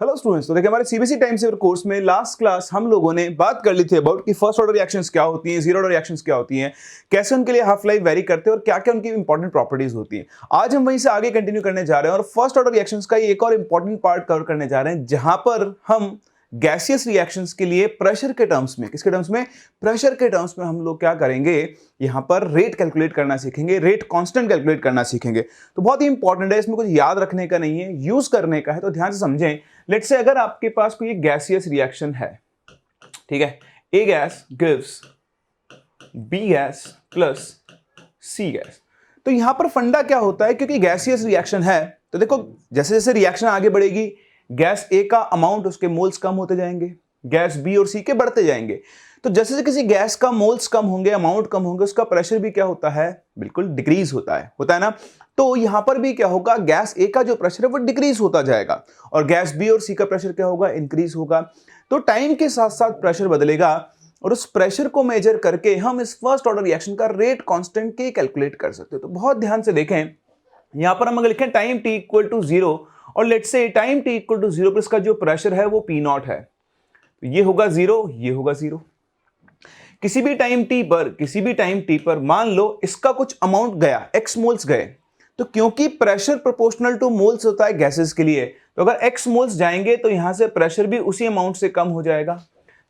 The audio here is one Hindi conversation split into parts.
हेलो स्टूडेंट्स, तो देखिए हमारे सीबीएसई टाइम सेवर कोर्स में लास्ट क्लास हम लोगों ने बात कर ली थी अबाउट कि फर्स्ट ऑर्डर रिएक्शंस क्या होती हैं, जीरो ऑर्डर रिएक्शंस क्या होती हैं, कैसे उनके लिए हाफ लाइफ वेरी करते हैं और क्या क्या उनकी इंपॉर्टेंट प्रॉपर्टीज होती हैं। आज हम वहीं से आगे कंटिन्यू करने जा रहे हैं और फर्स्ट ऑर्डर रिएक्शंस का एक और इंपॉर्टेंट पार्ट कवर करने जा रहे हैं, जहां पर हम गैसियस रिएक्शंस के लिए प्रेशर के टर्म्स में, किसके टर्म्स में, प्रेशर के टर्म्स में हम लोग क्या करेंगे, यहां पर रेट कैलकुलेट करना सीखेंगे, रेट कांस्टेंट कैलकुलेट करना सीखेंगे। तो बहुत ही इंपॉर्टेंट है, इसमें कुछ याद रखने का नहीं है, यूज करने का है, तो ध्यान से समझें। लेट्स से अगर आपके पास कोई गैसियस रिएक्शन है, ठीक है, A gas gives B gas plus C gas, तो यहां पर फंडा क्या होता है, क्योंकि गैसियस रिएक्शन है तो देखो जैसे जैसे रिएक्शन आगे बढ़ेगी गैस ए का अमाउंट, उसके मोल्स कम होते जाएंगे, गैस बी और सी के बढ़ते जाएंगे। तो जैसे जैसे किसी गैस का मोल्स कम होंगे, अमाउंट कम होंगे, उसका प्रेशर भी क्या होता है, बिल्कुल डिक्रीज होता है ना। तो यहां पर भी क्या होगा, गैस ए का जो प्रेशर है वो डिक्रीज होता जाएगा और गैस बी और सी का प्रेशर क्या होगा, इंक्रीज होगा। तो टाइम के साथ साथ प्रेशर बदलेगा और उस प्रेशर को मेजर करके हम इस फर्स्ट ऑर्डर रिएक्शन का रेट कांस्टेंट के कैलकुलेट कर सकते हो। तो बहुत ध्यान से देखें, यहां पर हम अगर लिखें time T equal to zero और let's say time T equal to zero पर इसका जो प्रेशर है वो पी नॉट है, तो ये होगा जीरो, ये होगा जीरो। किसी भी टाइम टी पर मान लो इसका कुछ अमाउंट गया, एक्स मोल्स गए, तो क्योंकि प्रेशर प्रोपोर्शनल टू मोल्स होता है गैसेस के लिए, तो अगर एक्स मोल्स जाएंगे तो यहां से प्रेशर भी उसी अमाउंट से कम हो जाएगा।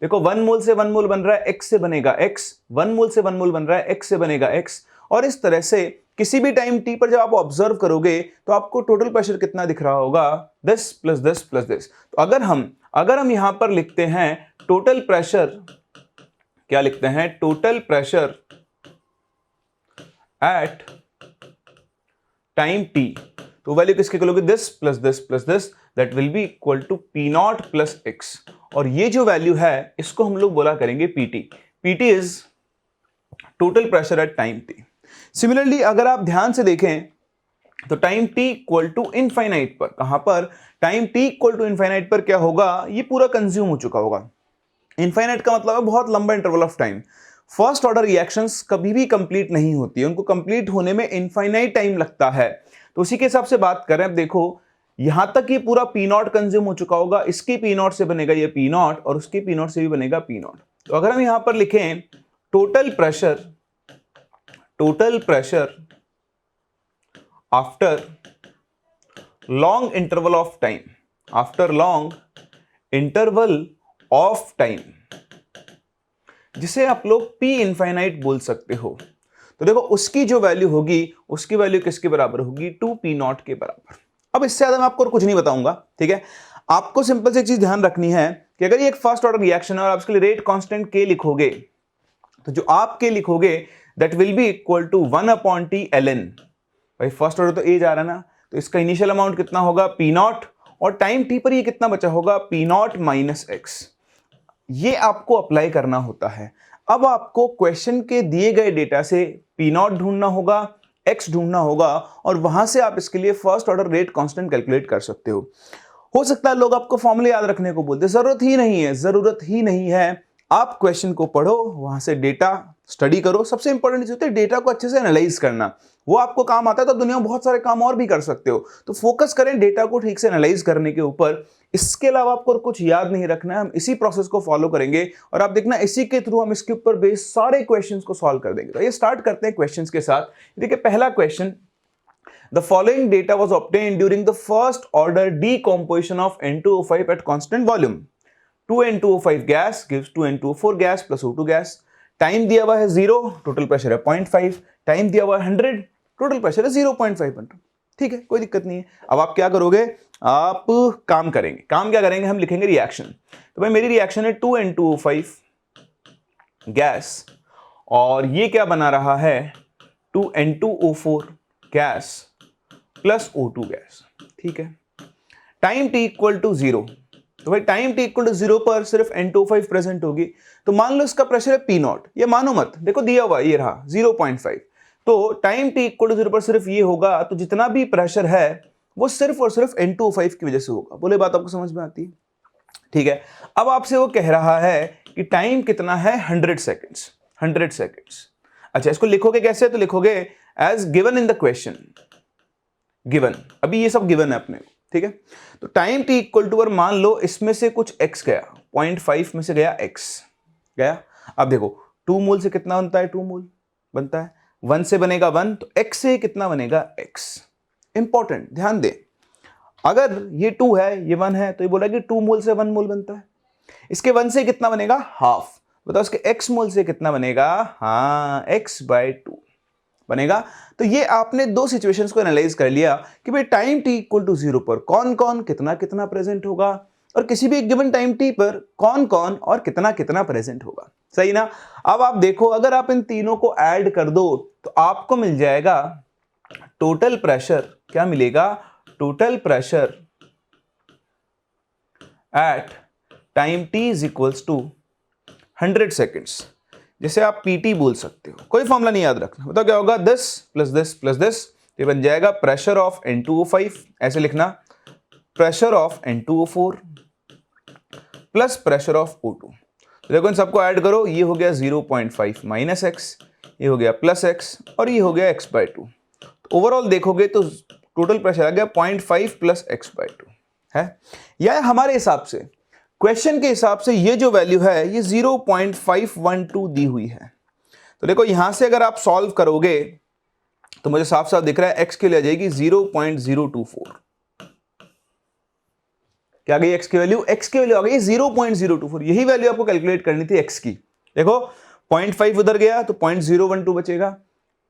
देखो 1 मोल से 1 मोल बन रहा है, एक्स से बनेगा एक्स, 1 मोल से 1 मोल बन रहा है, एक्स से बनेगा एक्स। और इस तरह से किसी भी टाइम टी पर जब आप ऑब्जर्व करोगे तो आपको टोटल प्रेशर कितना दिख रहा होगा, 10 प्लस 10 प्लस 10। तो अगर हम यहां पर लिखते हैं टोटल प्रेशर, क्या लिखते हैं, total pressure at time T, तो वैल्यू किसके होगी, 10 plus 10 plus 10, that will be equal to P naught plus X. और ये जो वैल्यू है इसको हम लोग बोला करेंगे PT. PT is total pressure at time T. Similarly अगर आप ध्यान से देखें तो time T equal to infinite पर, कहां पर, time T equal to infinite पर क्या होगा, ये पूरा कंज्यूम हो चुका होगा। इनफाइनाइट का मतलब है बहुत लंबा interval of time. First order reactions कभी भी कंप्लीट नहीं होती है, उनको कंप्लीट होने में इनफाइनाइट टाइम लगता है। तो उसी के हिसाब से बात करें, अब देखो यहां तक ये पूरा पी नॉट कंज्यूम हो चुका होगा, इसकी पी नॉट से बनेगा ये पी नॉट और उसकी पी नॉट से भी बनेगा पी नॉट। तो अगर हम यहां पर लिखें total pressure after long interval of time, जिसे आप लोग पी इनफाइनाइट बोल सकते हो, तो देखो उसकी जो वैल्यू होगी, उसकी वैल्यू किसके बराबर होगी, 2 पी नॉट के बराबर। अब इससे ज्यादा मैं आपको कुछ नहीं बताऊंगा, ठीक है। आपको सिंपल से एक चीज ध्यान रखनी है कि अगर ये एक फर्स्ट ऑर्डर रिएक्शन है और आप इसके लिए रेट कांस्टेंट के लिखोगे, तो जो आप के लिखोगे that will be equal to 1 upon T L N. भाई फर्स्ट ऑर्डर तो ए जा रहा है ना, तो इसका इनिशियल अमाउंट कितना होगा, पी नॉट, और टाइम टी पर ये कितना बचा होगा, पी नॉट माइनस एक्स। ये आपको अप्लाई करना होता है। अब आपको क्वेश्चन के दिए गए डेटा से पी नॉट ढूंढना होगा, एक्स ढूंढना होगा और वहां से आप इसके लिए first order rate constant calculate कर सकते हो सकता है लोग आपको फॉर्मूले याद रखने को बोलते, जरूरत ही नहीं है। आप क्वेश्चन को पढ़ो, वहां से डेटा स्टडी करो। सबसे इंपॉर्टेंट चीज होती है डेटा को अच्छे से एनालाइज करना, वो आपको काम आता है तो दुनिया में बहुत सारे काम और भी कर सकते हो। तो फोकस करें डेटा को ठीक से एनालाइज करने के ऊपर। इसके अलावा आपको कुछ याद नहीं रखना है, हम इसी प्रोसेस को फॉलो करेंगे और आप देखना इसी के थ्रू हम इसके ऊपर बेस्ड सारे क्वेश्चंस को सॉल्व कर देंगे। तो ये स्टार्ट करते हैं क्वेश्चंस के साथ। देखिए पहला question, The following data was obtained during the first order decomposition of N2O5 at constant volume. 2N2O5 gas gives 2N2O4 gas plus O2 gas. Time दिया हुआ है 0, टोटल प्रेशर है 0.5, टाइम दिया हुआ है 100, टोटल प्रेशर है 0.5। ठीक है, कोई दिक्कत नहीं है। अब आप क्या करोगे, आप काम क्या करेंगे, हम लिखेंगे रिएक्शन। तो भाई मेरी रिएक्शन है 2N2O5 गैस और ये क्या बना रहा है, 2N2O4 gas plus O2 gas, ठीक है। टाइम टी इक्वल टू 0, तो भाई टाइम टी इक्वल टू 0 पर सिर्फ N2O5 प्रेजेंट होगी। तो मान लो इसका प्रेशर है पी नॉट, ये मानो मत, देखो दिया हुआ ये रहा 0.5। तो टाइम टी इक्वल टू 0 पर सिर्फ ये होगा, तो जितना भी प्रेशर है वो सिर्फ और सिर्फ N2O5 की वजह से होगा। बोले बात आपको समझ में आती है, ठीक है। अब आपसे वो कह रहा है कि टाइम कितना है, 100 सेकेंड्स। अच्छा, इसको लिखोगे कैसे, तो लिखोगे as given in the question. Given, अभी ये सब गिवन है अपने को, ठीक है। तो टाइम t इक्वल टू पर मान लो इसमें से कुछ x गया, 0.5 में से गया x गया। अब देखो 2 मोल से कितना बनता है, 2 मोल बनता है, 1 से बनेगा 1, तो x से कितना बनेगा x। इंपॉर्टेंट ध्यान दे, अगर ये 2 है ये 1 है तो ये बोला कि 2 मोल से 1 मोल बनता है। इसके 1 से कितना बनेगा, हाफ। बताओ इसके x मोल से कितना बनेगा, हाँ x/2 बनेगा। तो ये आपने दो सिचुएशंस को एनालाइज कर लिया कि भाई टाइम t इक्वल टू 0 पर कौन कौन कितना कितना प्रेजेंट होगा और किसी भी गिवन टाइम t पर कौन कौन और कितना कितना प्रेजेंट होगा। सही ना। अब आप देखो अगर आप इन तीनों को ऐड कर दो तो आपको मिल जाएगा टोटल प्रेशर। क्या मिलेगा, total pressure at time t is equals to 100 seconds, जिसे आप PT बोल सकते हो। कोई फॉर्मूला नहीं याद रखना। बताओ क्या होगा, this plus this plus this, ये बन जाएगा प्रेशर ऑफ N2O5, ऐसे लिखना, pressure of N2O4 plus pressure of O2। देखो इन सबको ऐड करो, ये हो गया 0.5 माइनस एक्स, ये हो गया प्लस एक्स और ये हो गया x/2। ओवरऑल देखोगे तो टोटल प्रेशर आ गया 0.5 प्लस x/2 है। या हमारे हिसाब से, क्वेश्चन के हिसाब से ये जो वैल्यू है ये 0.512 दी हुई है। तो देखो यहां से अगर आप सॉल्व करोगे तो मुझे साफ साफ दिख रहा है x के लिए आ जाएगी 0.024। क्या आ गई x की वैल्यू, x की वैल्यू आ गई 0.024। यही वैल्यू आपको कैलकुलेट करनी थी x की। देखो 0.5 उधर गया तो 0.012 बचेगा,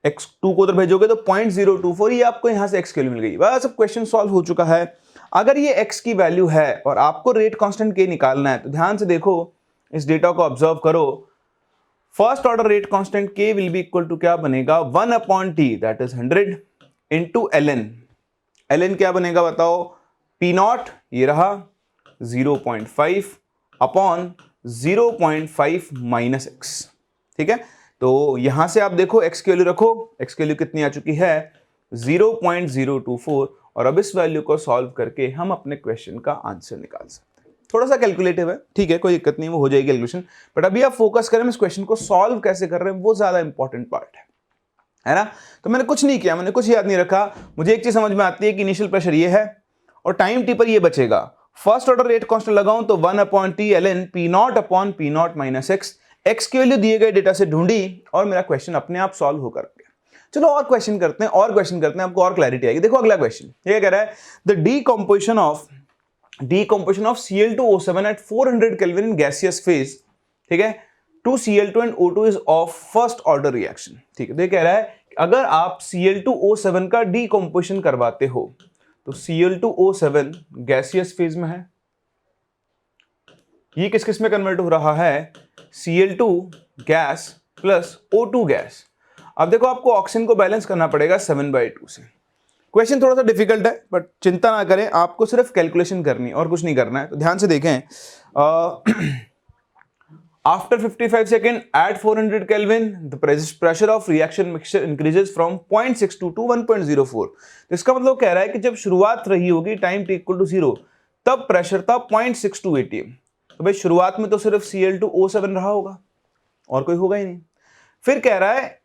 x2 को उधर भेजोगे तो 0.024, ये आपको यहां से x की वैल्यू मिल गई। बस अब क्वेश्चन सॉल्व हो चुका है। अगर ये x की वैल्यू है और आपको रेट कांस्टेंट k निकालना है तो ध्यान से देखो, इस डेटा को ऑब्जर्व करो। First order rate constant k will be equal to क्या बनेगा, 1/t that is 100 into ln। ln क्या बनेगा बताओ, p0 ये रहा 0.5 अपॉन 0.5 माइनस x। ठीक है, तो यहां से आप देखो x की वैल्यू रखो, x की वैल्यू कितनी आ चुकी है 0.024, और अब इस वैल्यू को सॉल्व करके हम अपने क्वेश्चन का आंसर निकाल सकते हैं। थोड़ा सा कैलकुलेटिव है, ठीक है, कोई दिक्कत नहीं, वो हो जाएगी कैलकुलेशन, बट अभी आप फोकस करें इस क्वेश्चन को सॉल्व कैसे कर रहे हैं, वो ज्यादा इंपॉर्टेंट पार्ट है ना। तो मैंने कुछ नहीं किया, मैंने कुछ याद नहीं रखा। मुझे एक चीज समझ में आती है कि इनिशियल प्रेशर ये है और टाइम t पर ये बचेगा। फर्स्ट ऑर्डर रेट कांस्टेंट लगाऊं तो 1/t ln p0 upon p0 minus x की वैल्यू दिए गए डेटा से ढूंढी और मेरा क्वेश्चन अपने आप सॉल्व होकर गया। चलो और क्वेश्चन करते हैं, और क्वेश्चन करते हैं, आपको और क्लैरिटी आएगी। देखो अगला क्वेश्चन ये कह रहा है, the decomposition of Cl2O7 at 400 kelvin in gaseous phase, ठीक है, to Cl2 and O2 is of first order reaction. ठीक है, तो ये कह रहा है अगर आप Cl2O7 का डीकंपोजिशन करवाते हो तो Cl2O7 गैसियस फेज में है, ये किस किस में कन्वर्ट हो रहा है, Cl2 gas plus O2 gas. अब देखो आपको ऑक्सीजन को बैलेंस करना पड़ेगा 7/2 से। क्वेश्चन थोड़ा सा डिफिकल्ट है बट चिंता ना करें, आपको सिर्फ कैलकुलेशन करनी और कुछ नहीं करना है। तो ध्यान से देखें, after 55 second at 400 kelvin the pressure of reaction mixture increases from 0.62 to 1.04। तो इसका मतलब कह रहा है कि जब शुरुआत रही होगी टाइम t इक्वल टू 0 तब प्रेशर था 0.62 atm। तो भाई शुरुआत में तो सिर्फ Cl2O7 रहा होगा और कोई होगा ही नहीं। फिर कह रहा है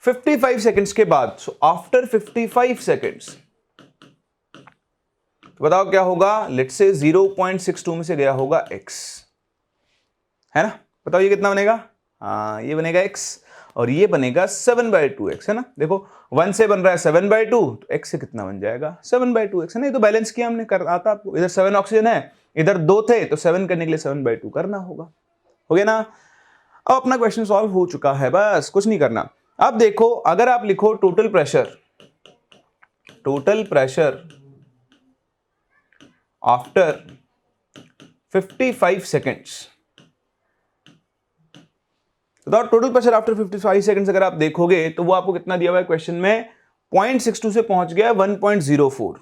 55 सेकेंड्स के बाद, सो आफ्टर 55 सेकेंड्स, तो बताओ क्या होगा, लेट्स से 0.62 में से गया होगा x, है ना। बताओ ये कितना बनेगा, हाँ ये बनेगा x और ये बनेगा 7/2x, है ना। देखो 1 से बन रहा है 7/2, तो x से कितना बन जाएगा 7/2x, है ना। ये तो बैलेंस किया हमने, कर आता आपको, इधर 7 ऑक्सीजन है इधर 2 थे तो 7 करने के लिए 7/2 करना होगा, हो गया ना। अब अपना क्वेश्चन सॉल्व हो चुका है, बस कुछ नहीं करना। अब देखो अगर आप लिखो टोटल प्रेशर आफ्टर 55 सेकेंड्स, तो टोटल प्रेशर आफ्टर 55 सेकेंड्स अगर आप देखोगे तो वो आपको कितना दिया हुआ है क्वेश्चन में, 0.62 से पहुंच गया 1.04।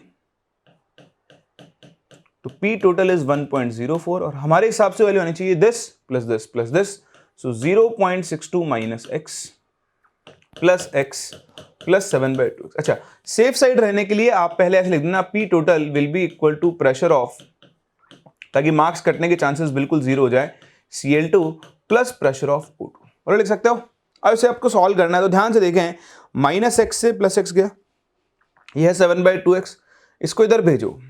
तो P टोटल इज 1.04 और हमारे हिसाब से वैल्यू आनी चाहिए this plus this plus this, so 0.62 minus x plus x plus 7/2। अच्छा, सेफ साइड रहने के लिए आप पहले ऐसे लिख देना, P total will be equal to pressure of, ताकि मार्क्स कटने के चांसेस बिल्कुल जीरो हो जाए, Cl2 plus pressure of O2, और लिख सकते हो। अब इसे आपको सॉल्व करना है तो ध्यान से देखें, माइनस x से प्लस x गया, यह है 7/2x, इसको इधर भेजो,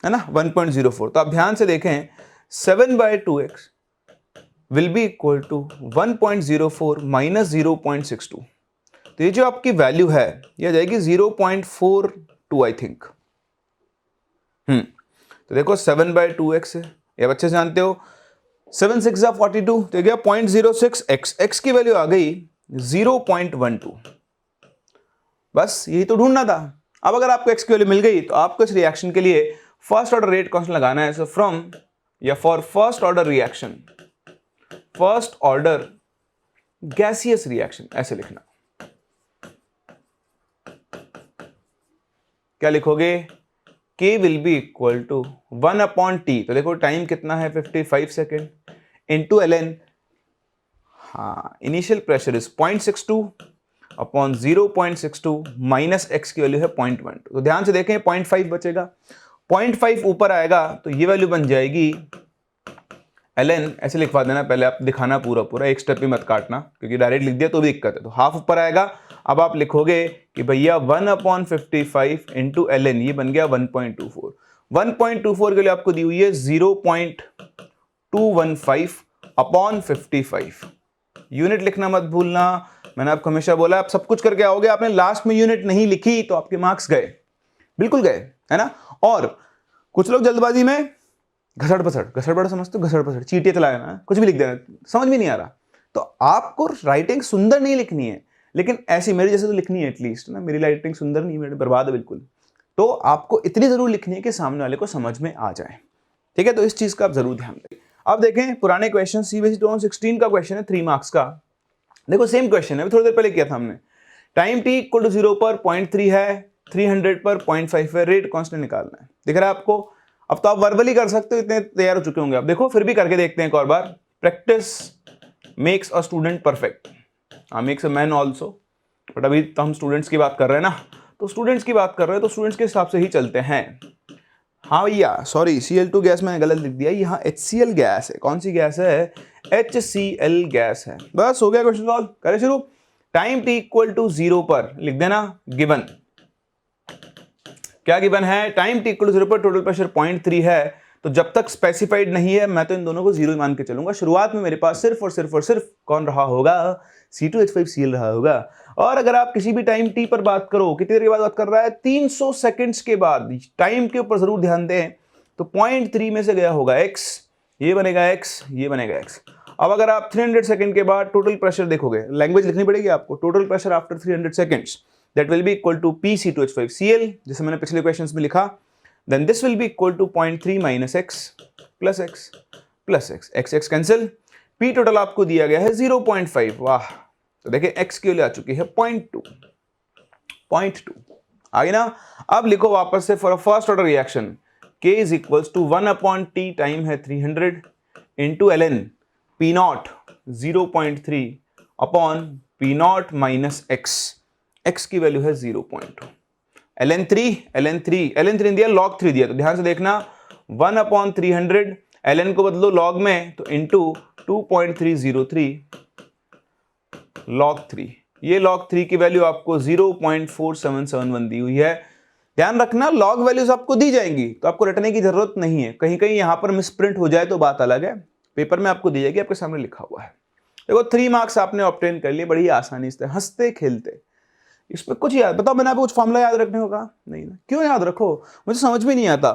है ना, 1.04। तो आप ध्यान से देखें 7/2x will be equal to 1.04 minus 0.62। तो ये जो आपकी वैल्यू है ये आ जाएगी 0.42 आई थिंक। तो देखो 7/2x है, ये अच्छे से जानते हो। 7 6 42, तो गया 0.06x, x की वैल्यू आ गई 0.12। बस यही तो ढूंढना था। अब अगर आपको x की वैल्यू मिल गई तो आपको इस रिएक्शन के लिए फर्स्ट ऑर्डर रेट कांस्टेंट लगाना है। सो फ्रॉम या for first order reaction, first order gaseous reaction, ऐसे लिखना। क्या लिखोगे? K will be equal to 1/T। तो देखो टाइम कितना है 55 सेकेंड इंटू ln, हाँ initial pressure is 0.62 upon 0.62 minus x की वैल्यू है 0.12। तो ध्यान से देखें 0.5 बचेगा, 0.5 ऊपर आएगा तो ये वैल्यू बन जाएगी ln, ऐसे लिखवा देना, पहले आप दिखाना पूरा पूरा, एक स्टेप भी मत काटना क्योंकि डायरेक्ट लिख दिया तो भी दिक्कत है। तो हाफ ऊपर आएगा, अब आप लिखोगे कि भैया 1/55 इंटू ln, ये बन गया 1.24। 1.24 के लिए आपको दी हुई है 0.215 अपॉन 55। यूनिट लिखना मत भूलना, मैंने आपको हमेशा बोला आप सब कुछ करके आओगे, आपने लास्ट में यूनिट नहीं लिखी तो आपके मार्क्स गए, बिल्कुल गए, है ना। और कुछ लोग जल्दबाजी में घसड़ बसड़ समझते हो, घसड़ बसड़ चीटियां चलाना, कुछ भी लिख देना, समझ में नहीं आ रहा। तो आपको राइटिंग सुंदर नहीं लिखनी है, लेकिन ऐसी मेरे जैसे तो लिखनी है एटलीस्ट ना। मेरी राइटिंग सुंदर नहीं, मेरी बर्बाद है बिल्कुल। तो आपको इतनी जरूर लिखनी है कि सामने वाले को समझ में आ जाए, ठीक है। तो इस चीज का आप जरूर ध्यान दें। अब देखें पुराने क्वेश्चन, CBSE 2016 का क्वेश्चन है 3 मार्क्स का। देखो सेम क्वेश्चन है, थोड़ी देर पहले किया था हमने। टाइम t इक्वल टू 0 पर 0.3 है, 300 पर 0.5 है, रेट कांस्टेंट निकालना है। दिख रहा है आपको? अब तो आप वर्बली कर सकते हो, इतने तैयार हो चुके होंगे आप। देखो फिर भी करके देखते हैं एक और बार। Practice makes a student perfect, makes a man also, but अभी तो हम स्टूडेंट्स की बात कर रहे हैं ना, तो स्टूडेंट्स की बात कर रहे हैं तो स्टूडेंट्स के हिसाब से ही चलते हैं। हाँ भैया सॉरी, Cl2 गैस मैंने गलत लिख दिया, यहाँ HCl गैस है। कौन सी गैस है? HCl गैस है। बस हो गया क्वेश्चन सॉल्व, करें शुरू। टाइम t इक्वल टू 0 पर लिख देना गिवन। क्या गिवन है? टाइम t इक्वल टू 0 पर टोटल प्रेशर 0.3 है। तो जब तक स्पेसिफाइड नहीं है मैं तो इन दोनों को 0 मान के चलूंगा। शुरुआत में मेरे पास सिर्फ और सिर्फ कौन रहा होगा? C2H5Cl रहा होगा। और अगर आप किसी भी टाइम t पर बात करो, कितनी देर के बाद बात कर रहा है? 300 सेकंड्स के बाद। टाइम के ऊपर जरूर ध्यान दें। तो 0.3 में से गया होगा x, ये बनेगा x, ये बनेगा x। अब अगर आप 300 सेकंड के बाद टोटल प्रेशर देखोगे, लैंग्वेज लिखनी पड़ेगी आपको। Total pressure after 300 seconds that will be equal to P(C2H5Cl), जैसे मैंने पिछले क्वेश्चंस में लिखा। then this will be equal to 0.3 minus x plus x plus x, x cancel. P total आपको दिया गया है 0.5। वाह, तो देखिए x की वैल्यू आ चुकी है 0.2 आगे ना। अब लिखो वापस से for first order reaction, K is equals to 1/T, time है 300 into ln P0 0.3 upon P0 minus x, x की वैल्यू है 0.2। ln 3 दिया, log 3 दिया, तो ध्यान से देखना 1/300, ln को बदलो log में तो इंटू 2.303 log 3। ये log 3 की वैल्यू आपको 0.4771 दी हुई है। ध्यान रखना लॉग वैल्यूज आपको दी जाएंगी तो आपको रटने की जरूरत नहीं है। कहीं कहीं यहां पर मिसप्रिंट हो जाए तो बात अलग है, पेपर में आपको दी जाएगी, आपके सामने लिखा हुआ है। देखो 3 मार्क्स आपने ऑब्टेन कर लिए बड़ी आसानी से, हंसते खेलते। इस पर कुछ याद बताओ, मैंने आपको कुछ फॉर्मूला याद रखने होगा? नहीं ना। क्यों याद रखो? मुझे समझ में नहीं आता।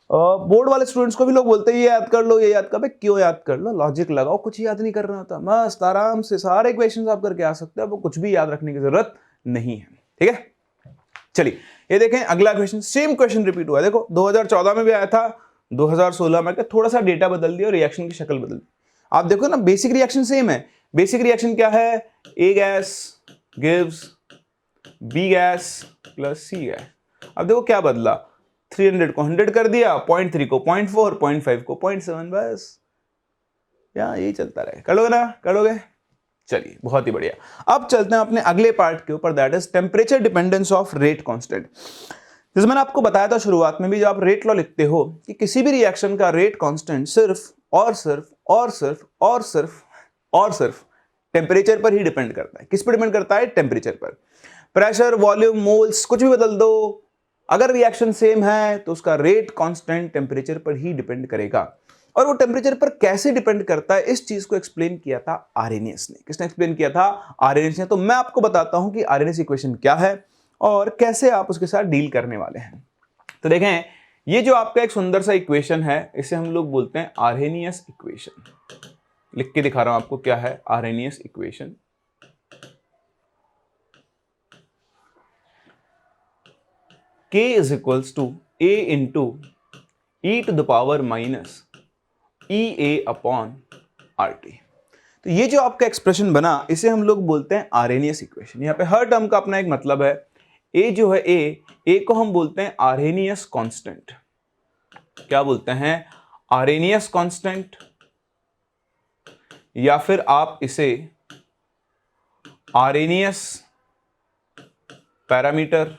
बोर्ड वाले स्टूडेंट्स को भी लोग बोलते हैं ये याद कर लो, ये याद कर। भाई क्यों याद कर लो? लॉजिक लगाओ, कुछ याद नहीं करना होता, मस्त आराम से सारे क्वेश्चंस आप करके आ सकते हो, आपको कुछ भी याद रखने की जरूरत नहीं है, ठीक है। चलिए ये देखें अगला क्वेश्चन, सेम क्वेश्चन रिपीट हुआ। देखो 2014 में भी आया था, 2016 में, थोड़ा सा डेटा बदल दिया और रिएक्शन की शक्ल बदल दी। आप देखो ना बेसिक रिएक्शन सेम है। बेसिक रिएक्शन क्या है? A gas gives B gas plus C gas. अब देखो क्या बदला, 300 को 100 कर दिया, 0.3 को 0.4, 0.5 को 0.7, बस यार यही चलता रहे। कर लोगे ना? कर लोगे? चलिए बहुत ही बढ़िया। अब चलते हैं अपने अगले पार्ट के ऊपर, that is temperature dependence of rate constant. जैसे मैंने आपको बताया था शुरुआत में भी, जब आप रेट लॉ लिखते हो कि किसी भी रिएक्शन का रेट कांस्टेंट सिर्फ और सिर्फ और सिर्फ और सिर्फ और सिर्फ टेम्परेचर पर ही डिपेंड करता है। किस पर डिपेंड करता है? टेम्परेचर पर। प्रेशर, वॉल्यूम, मोल्स कुछ भी बदल दो, अगर रिएक्शन सेम है तो उसका रेट कांस्टेंट टेम्परेचर पर ही डिपेंड करेगा। और वो टेम्परेचर पर कैसे डिपेंड करता है इस चीज को एक्सप्लेन किया था आर्हेनियस ने। किसने एक्सप्लेन किया था? आर्हेनियस ने। तो मैं आपको बताता हूं कि आर्हेनियस इक्वेशन क्या है और कैसे आप उसके साथ डील करने वाले हैं। तो देखें, ये जो आपका एक सुंदर सा इक्वेशन है इसे हम लोग बोलते हैं आर्हेनियस इक्वेशन। लिख के दिखा रहा हूं आपको क्या है Arrhenius equation. K is equals to A into e to the power minus EA upon RT। तो ये जो आपका एक्सप्रेशन बना इसे हम लोग बोलते हैं आर्हेनियस इक्वेशन। यहाँ पे हर टर्म का अपना एक मतलब है। ए जो है ए को हम बोलते हैं आर्हेनियस कांस्टेंट। क्या बोलते हैं? आर्हेनियस कांस्टेंट, या फिर आप इसे आर्हेनियस पैरामीटर,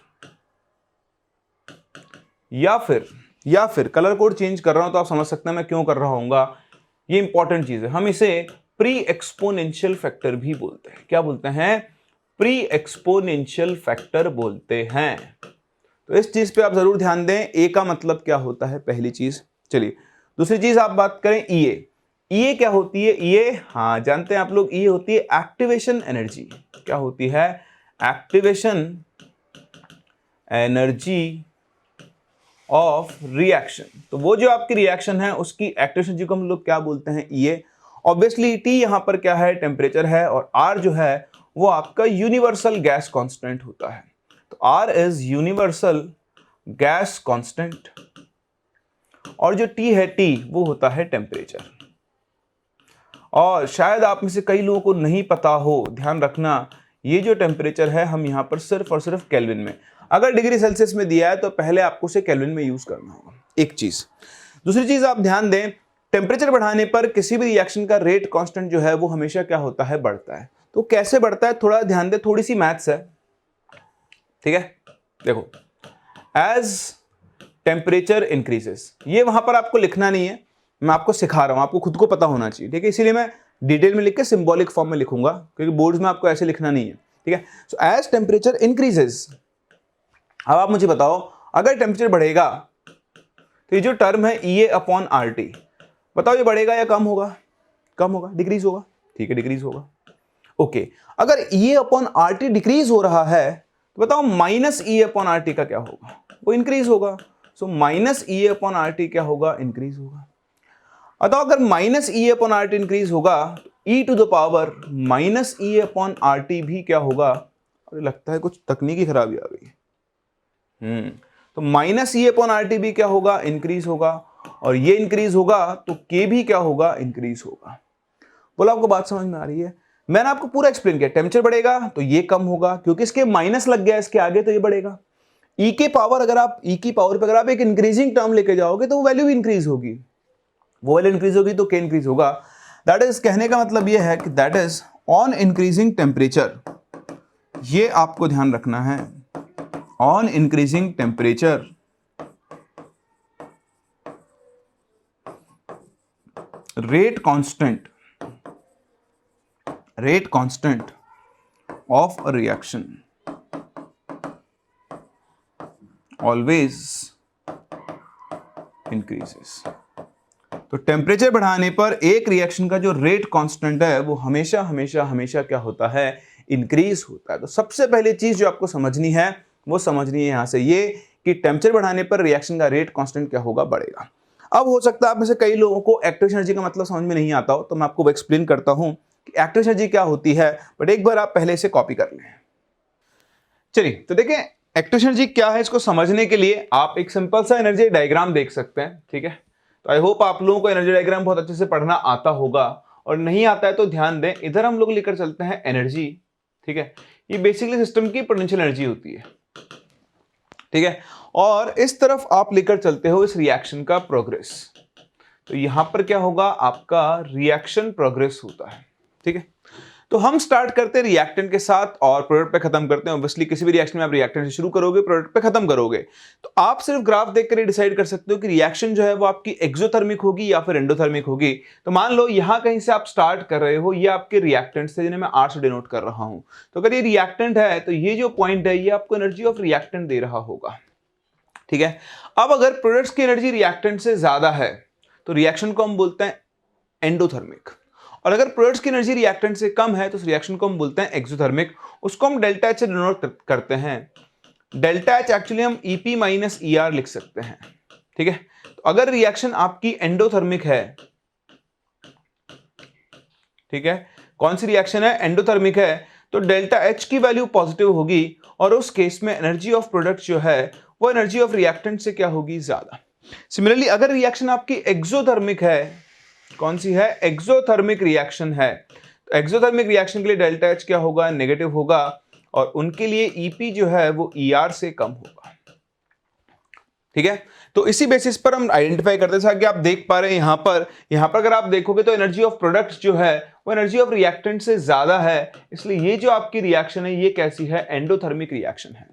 या फिर कलर कोड चेंज कर रहा हूं तो आप समझ सकते हैं मैं क्यों कर रहा हूंगा। ये इंपॉर्टेंट चीज है। हम इसे प्री एक्सपोनेंशियल फैक्टर भी बोलते हैं। क्या बोलते हैं? प्री एक्सपोनेंशियल फैक्टर बोलते हैं। तो इस चीज पे आप जरूर ध्यान दें। ए का मतलब क्या होता है, पहली चीज। चलिए दूसरी चीज आप बात करें ईए क्या होती है? ईए, हाँ जानते हैं आप लोग, ईए होती है एक्टिवेशन एनर्जी। क्या होती है? Activation energy of reaction. तो वो जो आपकी रिएक्शन है उसकी एक्टिवेशन एनर्जी को हम लोग क्या बोलते हैं? ईए। ऑब्वियसली टी यहां पर क्या है? टेम्परेचर है। और आर जो है वो आपका यूनिवर्सल गैस कांस्टेंट होता है। तो R is universal gas constant, और जो टी है टी वो होता है टेम्परेचर। और शायद आप में से कई लोगों को नहीं पता हो, ध्यान रखना, ये जो टेम्परेचर है हम यहां पर सिर्फ और सिर्फ केल्विन में, अगर डिग्री सेल्सियस में दिया है तो पहले आपको उसे केल्विन में यूज करना होगा। एक चीज। दूसरी चीज आप ध्यान दें, टेम्परेचर बढ़ाने पर किसी भी रिएक्शन का रेट कांस्टेंट जो है वो हमेशा क्या होता है? बढ़ता है। तो कैसे बढ़ता है थोड़ा ध्यान दें, थोड़ी सी मैथ्स है, ठीक है। देखो, एज टेम्परेचर इंक्रीजेस, ये वहां पर आपको लिखना नहीं है, मैं आपको सिखा रहा हूं, आपको खुद को पता होना चाहिए, ठीक है। इसीलिए मैं डिटेल में लिख के सिंबॉलिक फॉर्म में लिखूंगा, क्योंकि बोर्ड्स में आपको ऐसे लिखना नहीं है, ठीक है। सो एज टेम्परेचर इंक्रीजेस, अब आप मुझे बताओ, अगर टेम्परेचर बढ़ेगा तो ये जो टर्म है EA अपॉन RT, बताओ ये बढ़ेगा या कम होगा? कम होगा, डिक्रीज होगा, ठीक है, डिक्रीज होगा। ओके, अगर EA अपॉन RT डिक्रीज हो रहा है तो बताओ माइनस EA अपॉन RT का क्या होगा? वो इंक्रीज होगा। So minus EA upon RT क्या होगा? इंक्रीज होगा। बताओ अगर minus EA upon RT increase होगा तो e to the power minus EA upon RT भी क्या होगा? अरे लगता है कुछ तकनीकी खराबी आ गई। तो माइनस EA अपॉन RT भी क्या होगा? इंक्रीज होगा। और ये इंक्रीज होगा तो K भी क्या होगा? इंक्रीज होगा। बोला आपको बात समझ में आ रही है? मैंने आपको पूरा एक्सप्लेन किया। टेम्परेचर बढ़ेगा तो ये कम होगा, क्योंकि इसके माइनस लग गया इसके आगे, तो ये बढ़ेगा। E के पावर, अगर आप E की पावर पे अगर आप एक इंक्रीजिंग टर्म लेके जाओगे तो वो वैल्यू भी इंक्रीज होगी, वो वैल्यू इंक्रीज होगी तो K इंक्रीज होगा। दैट इज, कहने का मतलब ये है कि that is on increasing temperature, ये आपको ध्यान रखना है, on increasing temperature rate constant of a reaction always increases। तो टेम्परेचर बढ़ाने पर एक रिएक्शन का जो रेट कांस्टेंट है वो हमेशा हमेशा हमेशा क्या होता है? इंक्रीज होता है। तो सबसे पहली चीज जो आपको समझनी है वो समझनी है यहां से ये कि टेम्परेचर बढ़ाने पर रिएक्शन का रेट कांस्टेंट क्या होगा? बढ़ेगा। अब हो सकता है आप में से कई लोगों को एक्टिवेशन एनर्जी का मतलब समझ में नहीं आता हो, तो मैं आपको एक्सप्लेन करता हूं कि एक्टिवेशन एनर्जी क्या होती है, बट एक बार आप पहले इसे कॉपी कर लें। चलिए तो देखें एक्टिवेशन एनर्जी क्या है, इसको समझने के लिए आप एक सिंपल सा एनर्जी डायग्राम देख सकते हैं, ठीक है। तो आई होप आप लोगों को एनर्जी डायग्राम बहुत अच्छे से पढ़ना आता होगा, और नहीं आता है तो ध्यान दें, इधर हम लोग लेकर चलते हैं एनर्जी, ठीक है। ये बेसिकली सिस्टम की पोटेंशियल एनर्जी होती है, ठीक है। और इस तरफ आप लेकर चलते हो इस रिएक्शन का प्रोग्रेस। तो यहां पर क्या होगा? आपका रिएक्शन प्रोग्रेस होता है, ठीक है। तो हम स्टार्ट करते हैं रिएक्टेंट के साथ और प्रोडक्ट पे खत्म करते हैं। ऑब्वियसली किसी भी रिएक्शन में आप रिएक्टेंट से शुरू करोगे, प्रोडक्ट पे खत्म करोगे। तो आप सिर्फ ग्राफ देखकर डिसाइड कर सकते हो कि रिएक्शन जो है वो आपकी एक्सोथर्मिक होगी या फिर एंडोथर्मिक होगी। तो मान लो यहां कहीं से आप स्टार्ट कर रहे हो, ये आपके रिएक्टेंट से, जिन्हें मैं R से डिनोट कर रहा हूं। तो अगर ये रिएक्टेंट है तो ये जो पॉइंट है ये आपको एनर्जी ऑफ रिएक्टेंट दे रहा होगा, ठीक है। अब अगर प्रोडक्ट्स की एनर्जी रिएक्टेंट से ज्यादा है तो रिएक्शन को हम बोलते हैं एंडोथर्मिक, और अगर प्रोडक्ट्स की एनर्जी रिएक्टेंट से कम है तो उस रिएक्शन को हम बोलते हैं एक्सोथर्मिक। उसको हम डेल्टा एच से डिनोट करते हैं। डेल्टा एच एक्चुअली हम ईपी माइनस ई आर लिख सकते हैं, ठीक है। तो अगर रिएक्शन आपकी एंडोथर्मिक है, ठीक है, कौन सी रिएक्शन है, एंडोथर्मिक है, तो डेल्टा एच की वैल्यू पॉजिटिव होगी और उस केस में एनर्जी ऑफ प्रोडक्ट जो है वो एनर्जी ऑफ रिएक्टेंट से क्या होगी, ज्यादा। सिमिलरली अगर रिएक्शन आपकी एक्सोथर्मिक है, कौन सी है, एक्सोथर्मिक रिएक्शन है, तो एक्सोथर्मिक रिएक्शन के लिए डेल्टा एच क्या होगा, नेगेटिव होगा, और उनके लिए ईपी जो है वो ईआर से कम होगा, ठीक है। तो इसी बेसिस पर हम आइडेंटिफाई करते हैं कि आप देख पा रहे हैं यहां पर अगर आप देखोगे तो एनर्जी ऑफ प्रोडक्ट जो है वो एनर्जी ऑफ रिएक्टेंट से ज्यादा है, इसलिए ये जो आपकी रिएक्शन है ये कैसी है, एंडोथर्मिक रिएक्शन है,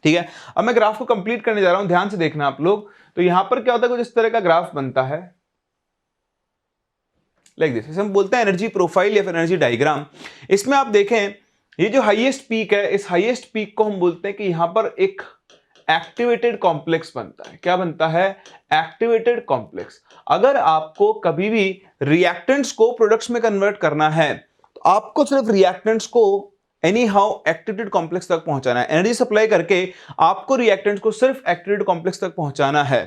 ठीक है। अब मैं ग्राफ को कंप्लीट करने जा रहा हूं, ध्यान से देखना आप लोग। तो यहां पर क्या होता है, कुछ इस तरह का ग्राफ बनता है लाइक दिस, इसे हम बोलते हैं एनर्जी प्रोफाइल या फिर एनर्जी डायग्राम। इसमें आप देखें ये जो हाईएस्ट पीक है, इस हाईएस्ट पीक को हम बोलते हैं कि यहां पर एक एक्टिवेटेड कॉम्प्लेक्स बनता है। क्या बनता है, एक्टिवेटेड कॉम्प्लेक्स। अगर आपको कभी भी रिएक्टेंट्स को प्रोडक्ट्स में कन्वर्ट करना है तो आपको सिर्फ रिएक्टेंट्स को एनी हाउ एक्टिवेटेड कॉम्प्लेक्स तक पहुंचाना है। एनर्जी सप्लाई करके आपको रिएक्टेंट्स को सिर्फ एक्टिवेटेड कॉम्प्लेक्स तक पहुंचाना है।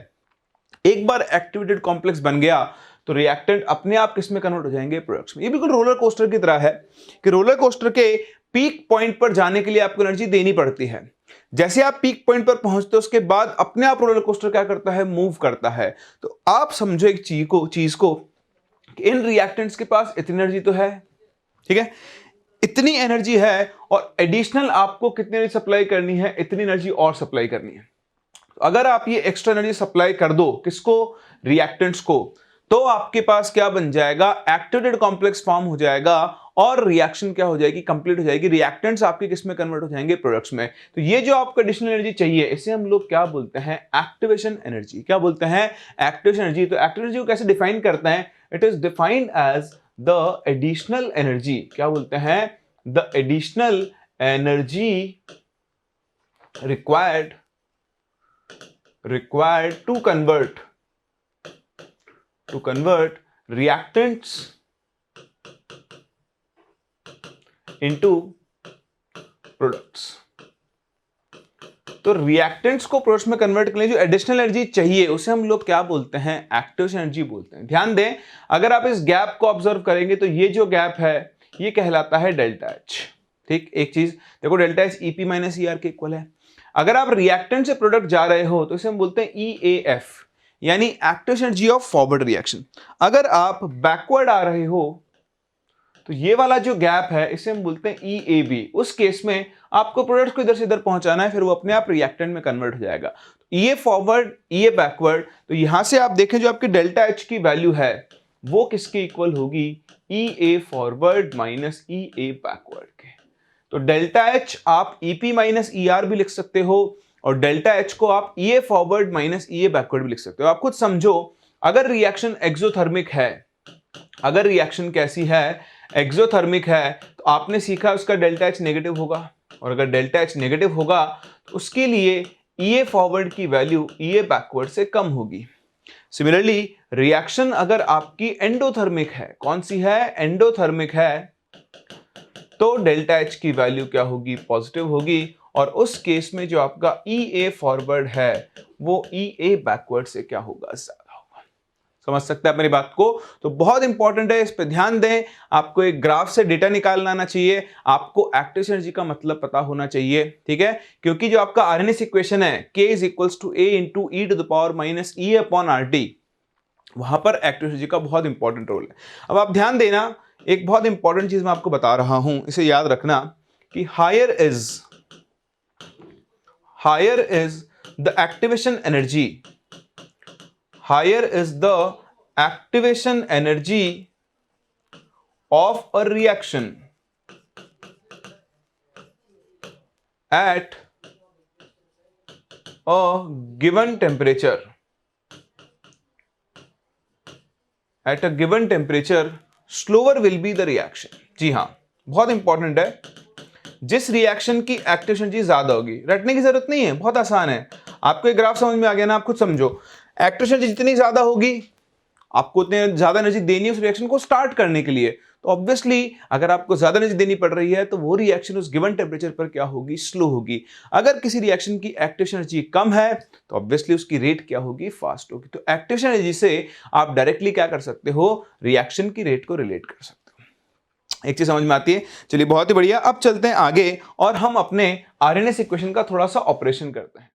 एक बार एक्टिवेटेड कॉम्प्लेक्स बन गया तो रिएक्टेंट अपने आप किस में कन्वर्ट हो जाएंगे, प्रोडक्ट्स में। ये बिल्कुल रोलर कोस्टर की तरह है कि रोलर कोस्टर के पीक पॉइंट पर जाने के लिए आपको एनर्जी देनी पड़ती है। जैसे आप पीक पॉइंट पर पहुंचते हो उसके बाद अपने आप रोलर कोस्टर क्या करता है, मूव करता है। तो आप समझो एक चीज को कि इन रिएक्टेंट्स के पास इतनी एनर्जी तो है, ठीक है, इतनी एनर्जी है, और एडिशनल आपको कितनी एनर्जी सप्लाई करनी है, इतनी एनर्जी और सप्लाई करनी है। तो अगर आप ये एक्स्ट्रा एनर्जी सप्लाई कर दो किसको, रिएक्टेंट्स को, तो आपके पास क्या बन जाएगा, एक्टिवेटेड कॉम्प्लेक्स फॉर्म हो जाएगा और रिएक्शन क्या हो जाएगी, कंप्लीट हो जाएगी। रिएक्टेंट्स आपके किस में कन्वर्ट हो जाएंगे, प्रोडक्ट्स में। तो ये जो आपको एडिशनल एनर्जी चाहिए इसे हम लोग क्या बोलते हैं, एक्टिवेशन एनर्जी। क्या बोलते हैं, एक्टिवेशन एनर्जी। तो एक्टिवेशन एनर्जी को कैसे डिफाइन करते हैं, it is defined as the additional energy. क्या बोलते हैं, the additional energy required to convert reactants into products। तो रिएक्टेंट्स को प्रोडक्ट्स में कन्वर्ट करने जो एडिशनल एनर्जी चाहिए उसे हम लोग क्या बोलते हैं, एक्टिवेशन एनर्जी बोलते हैं। ध्यान दें, अगर आप इस गैप को ऑब्जर्व करेंगे तो ये जो गैप है ये कहलाता है डेल्टा एच। ठीक, एक चीज देखो, delta H EP minus E R के इक्वल है। अगर आप रिएक्टेंट से प्रोडक्ट जा रहे हो तो इसे हम बोलते हैं EAF, यानी activation energy of forward reaction. अगर आप बैकवर्ड आ रहे हो तो ये वाला जो गैप है इसे हम बोलते हैं EAB। उस केस में आपको प्रोडक्ट को इधर से इधर पहुंचाना है, फिर वो अपने आप रिएक्टेंट में कन्वर्ट हो जाएगा। EA forward, EA backward. तो यहां से आप देखें जो आपकी डेल्टा एच की वैल्यू है वो किसके इक्वल होगी, EA forward minus EA backward के। तो डेल्टा एच आप EP माइनस ER भी लिख सकते हो और डेल्टा एच को आप EA forward minus EA backward भी लिख सकते हो। आप खुद समझो, अगर रिएक्शन एक्सोथर्मिक है, अगर रिएक्शन कैसी है, एक्सोथर्मिक है, तो आपने सीखा उसका डेल्टा एच नेगेटिव होगा, और अगर डेल्टा एच नेगेटिव होगा तो उसके लिए EA फॉरवर्ड की वैल्यू EA बैकवर्ड से कम होगी। सिमिलरली रिएक्शन अगर आपकी एंडोथर्मिक है, कौन सी है, एंडोथर्मिक है, तो डेल्टा एच की वैल्यू क्या होगी, पॉजिटिव होगी, और उस केस में जो आपका EA फॉरवर्ड है वो EA बैकवर्ड से क्या होगा, ज्यादा होगा। समझ सकते हैं आप मेरी बात को। तो बहुत इंपॉर्टेंट है, इस पे ध्यान दें। आपको एक ग्राफ से डेटा निकालना आना चाहिए, आपको एक्टिवेशन एनर्जी का मतलब पता होना चाहिए, ठीक है, क्योंकि जो आपका आरएनएस इक्वेशन है K is equals to A into E to the power minus E upon RT, वहां पर एक्टिवेशन एनर्जी का बहुत इंपॉर्टेंट रोल है। अब आप ध्यान देना, एक बहुत इंपॉर्टेंट चीज मैं आपको बता रहा हूं, इसे याद रखना कि higher is the activation energy, higher is the activation energy of a reaction at a given temperature, at a given temperature slower will be the reaction. जी हां, बहुत इंपॉर्टेंट है। जिस रिएक्शन की एक्टिवेशन एनर्जी ज्यादा होगी, रटने की जरूरत नहीं है, बहुत आसान है। आपको एक ग्राफ समझ में आ गया ना? आप खुद समझो, एक्टिवेशन एनर्जी जितनी ज्यादा होगी, आपको उतने ज्यादा एनर्जी देनी है उस रिएक्शन को स्टार्ट करने के लिए। तो ऑब्वियसली अगर आपको ज्यादा एनर्जी देनी पड़ रही है तो वो रिएक्शन उस गिवन टेम्परेचर पर क्या होगी? स्लो होगी। अगर किसी रिएक्शन की एक्टिवेशन एनर्जी कम है तो ऑब्वियसली उसकी रेट क्या होगी? फास्ट होगी। तो एक्टिवेशन एनर्जी से आप डायरेक्टली क्या कर सकते हो? रिएक्शन की रेट को रिलेट कर सकते हो। एक चीज समझ में आती है? चलिए बहुत ही बढ़िया। अब चलते हैं आगे और हम अपने आरएनएस इक्वेशन का थोड़ा सा ऑपरेशन करते हैं।